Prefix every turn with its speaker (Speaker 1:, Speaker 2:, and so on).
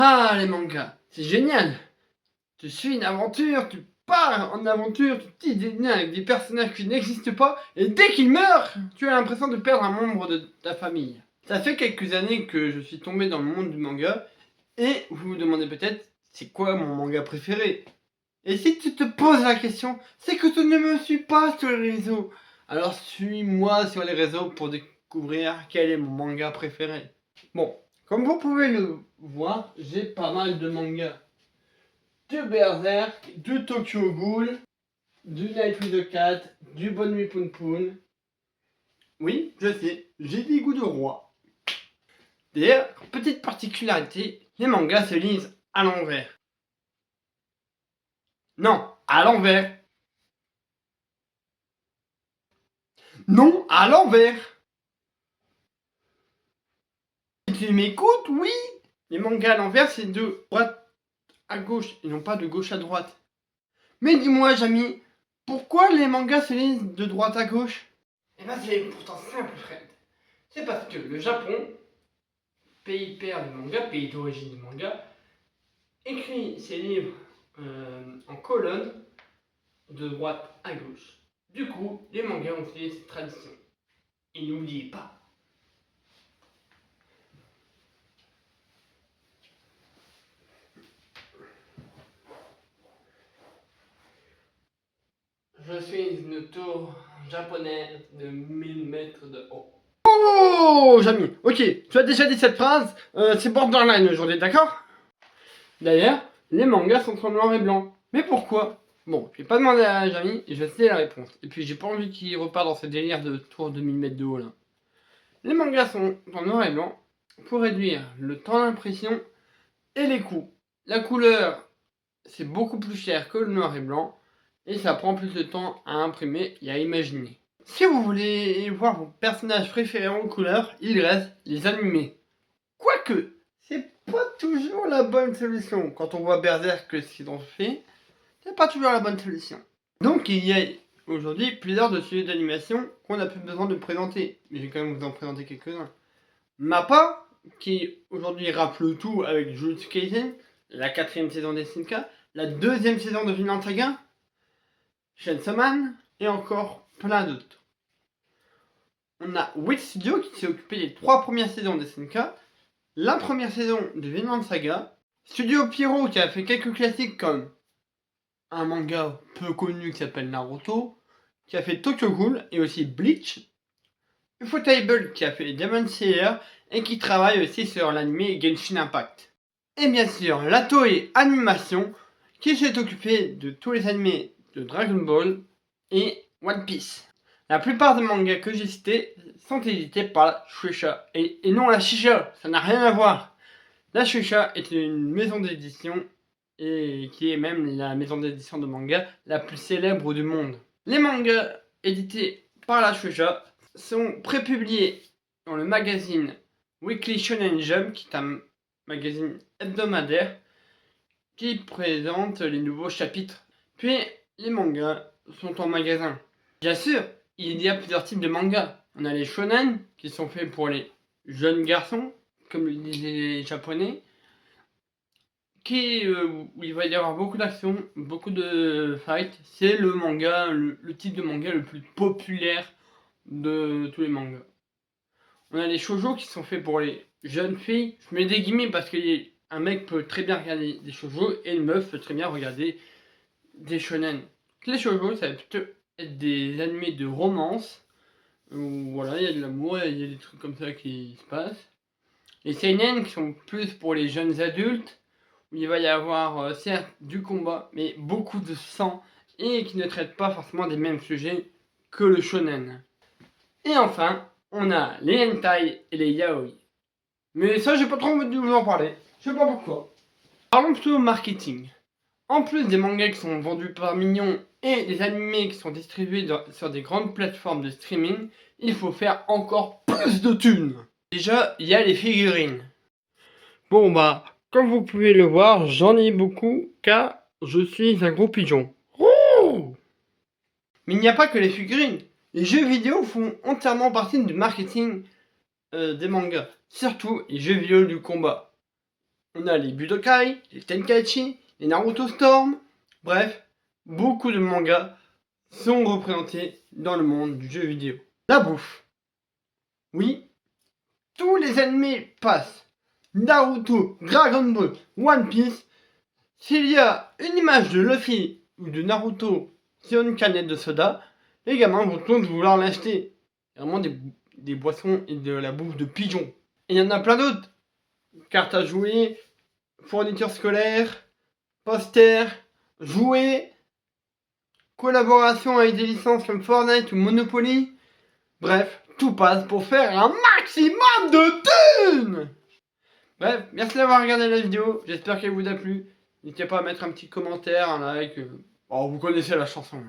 Speaker 1: Ah, les mangas, c'est génial! Tu suis une aventure, tu pars en aventure, tu tisses des liens avec des personnages qui n'existent pas, et dès qu'ils meurent, tu as l'impression de perdre un membre de ta famille. Ça fait quelques années que je suis tombé dans le monde du manga, et vous vous demandez peut-être, c'est quoi mon manga préféré? Et si tu te poses la question, c'est que tu ne me suis pas sur les réseaux. Alors suis-moi sur les réseaux pour découvrir quel est mon manga préféré. Bon, comme vous pouvez le voir, j'ai pas mal de mangas. Du Berserk, du Tokyo Ghoul, du Night with the Cat, du Bonne Nuit Poun Poun. Oui, je sais, j'ai des goûts de roi. D'ailleurs, petite particularité, les mangas se lisent à l'envers. Non, à l'envers. Non, à l'envers. Tu m'écoutes, oui. Les mangas à l'envers, c'est de droite à gauche et non pas de gauche à droite. Mais dis-moi, Jamy, pourquoi les mangas se lisent de droite à gauche? Eh ben, c'est pourtant simple, Fred. C'est parce que le Japon, pays père du manga, pays d'origine du manga, écrit ses livres en colonne de droite à gauche. Du coup, les mangas ont fait cette tradition. Et n'oubliez pas, je suis une tour japonaise de 1000 mètres de haut. Oh, Jamy, ok, tu as déjà dit cette phrase, c'est borderline aujourd'hui, d'accord? D'ailleurs, les mangas sont en noir et blanc. Mais pourquoi? Bon, je vais pas demander à Jamy, et je sais la réponse. Et puis j'ai pas envie qu'il repart dans ce délire de tour de 1000 mètres de haut là. Les mangas sont en noir et blanc pour réduire le temps d'impression et les coûts. La couleur, c'est beaucoup plus cher que le noir et blanc, et ça prend plus de temps à imprimer et à imaginer. Si vous voulez voir vos personnages préférés en couleur, il reste les animés. Quoique, c'est pas toujours la bonne solution. Quand on voit Berserk ce qu'ils ont fait, c'est pas toujours la bonne solution. Donc il y a aujourd'hui plusieurs de sujets d'animation qu'on n'a plus besoin de présenter. Mais je vais quand même vous en présenter quelques-uns. Mappa, qui aujourd'hui rappe le tout avec Jujutsu Kaisen, la 4ème saison des SNK, la 2ème saison de Vinland Saga, Chainsaw Man, et encore plein d'autres. On a Wit Studio qui s'est occupé des 3 premières saisons des SNK, la première saison de Vinland Saga, Studio Pierrot qui a fait quelques classiques comme un manga peu connu qui s'appelle Naruto, qui a fait Tokyo Ghoul et aussi Bleach, Ufotable qui a fait Demon Slayer et qui travaille aussi sur l'anime Genshin Impact. Et bien sûr, la Toei Animation qui s'est occupé de tous les animés de Dragon Ball et One Piece. La plupart des mangas que j'ai cités sont édités par la Shueisha. Et non la Shisha, ça n'a rien à voir. La Shueisha est une maison d'édition et qui est même la maison d'édition de manga la plus célèbre du monde. Les mangas édités par la Shueisha sont prépubliés dans le magazine Weekly Shonen Jump, qui est un magazine hebdomadaire qui présente les nouveaux chapitres. Puis les mangas sont en magasin. Bien sûr, il y a plusieurs types de mangas. On a les shonen qui sont faits pour les jeunes garçons, comme le disaient les japonais, où il va y avoir beaucoup d'action, beaucoup de fight. C'est le manga, le type de manga le plus populaire de tous les mangas. On a les shoujo qui sont faits pour les jeunes filles. Je mets des guillemets parce qu'un mec peut très bien regarder des shoujo et une meuf peut très bien regarder des shonen. Les shoujo, ça va plutôt être des animés de romance où voilà, il y a de l'amour, il y a des trucs comme ça qui se passent. Les seinen qui sont plus pour les jeunes adultes où il va y avoir certes du combat mais beaucoup de sang et qui ne traitent pas forcément des mêmes sujets que le shonen. Et enfin, on a les hentai et les yaoi. Mais ça, j'ai pas trop envie de vous en parler. Je sais pas pourquoi. Parlons plutôt marketing. En plus des mangas qui sont vendus par millions et des animés qui sont distribués sur des grandes plateformes de streaming, il faut faire encore plus de thunes. Déjà, il y a les figurines. Bon bah, comme vous pouvez le voir, j'en ai beaucoup car je suis un gros pigeon. Ouh. Mais il n'y a pas que les figurines. Les jeux vidéo font entièrement partie du marketing des mangas. Surtout les jeux vidéo du combat. On a les Budokai, les Tenkaichi, les Naruto Storm. Bref, beaucoup de mangas sont représentés dans le monde du jeu vidéo. La bouffe. Oui, tous les animés passent. Naruto, Dragon Ball, One Piece. S'il y a une image de Luffy ou de Naruto sur une canette de soda, les gamins vont tous vouloir l'acheter. Vraiment des boissons et de la bouffe de pigeons. Et il y en a plein d'autres. Cartes à jouer, fournitures scolaires, posters, jouets, collaboration avec des licences comme Fortnite ou Monopoly. Bref, tout passe pour faire un maximum de thunes. Bref, merci d'avoir regardé la vidéo, j'espère qu'elle vous a plu. N'hésitez pas à mettre un petit commentaire, un like. Oh, vous connaissez la chanson.